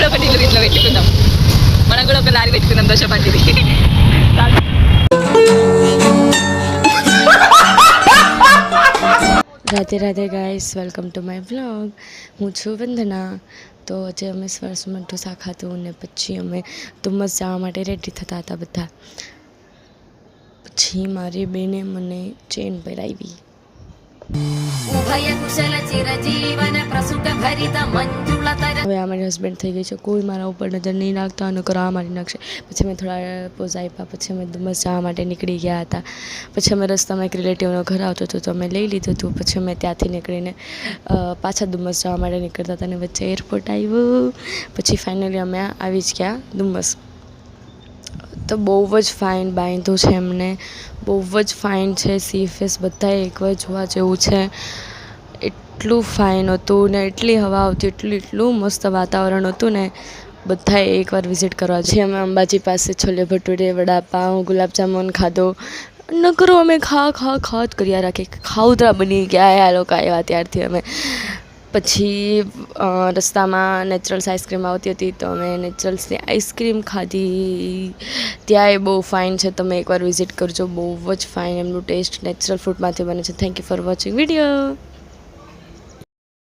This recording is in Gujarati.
కూడా పట్టిల్లు ఇట్లా పెట్టుకుందాం, మనం కూడా ఒక లారీ పెట్టుకుందాం దోశ పట్టిది. Radhe Radhe guys, welcome to my vlog. હું છું વંદના. તો આજે અમે સવારમાં ઢોસા ખાધું ને પછી અમે ધુમ્મસ જવા માટે રેડી થતા હતા બધા. પછી મારી બેને મને ચેન પહેરાવી. હવે આ મારી હસબન્ડ થઈ ગઈ છે, કોઈ મારા ઉપર નજર નહીં નાખતા અને કરવા મારી નાખશે. પછી મેં થોડા પોઝ આપ્યા, પછી અમે ધુમ્મસ જવા માટે નીકળી ગયા હતા. પછી અમે રસ્તામાં એક રિલેટિવનો ઘર આવતો હતો તો અમે લઈ લીધું હતું. પછી અમે ત્યાંથી નીકળીને પાછા ધુમ્મસ જવા માટે નીકળતા હતા અને વચ્ચે એરપોર્ટ આવ્યું. પછી ફાઇનલી અમે આવી જ ગયા ધુમ્મસ. તો બહુ જ ફાઇન બાંધ્યું છે એમને, બહુ જ ફાઇન છે. સી ફેસ બધાએ એકવાર જોવા જેવું છે. એટલું ફાઇન હતું ને એટલી હવા આવતી, એટલું મસ્ત વાતાવરણ હતું ને, બધાએ એકવાર વિઝિટ કરવા જોઈએ. અમે અંબાજી પાસે છોલે ભટુરે, વડાપાઉં, ગુલાબજામુન ખાધો. નકરો અમે ખા જ કર્યા રાખી, ખાઉતરા બની ગયા આ લોકો આવ્યા ત્યારથી. અમે પછી રસ્તામાં નેચરલ્સ આઈસ્ક્રીમ આવતી હતી તો અમે નેચરલ્સની આઈસ્ક્રીમ ખાધી. ત્યાં એ બહુ ફાઇન છે, તમે એકવાર વિઝિટ કરજો, બહુ જ ફાઇન. એમનું ટેસ્ટ નેચરલ ફ્રૂટમાંથી બને છે. Thank you for watching video.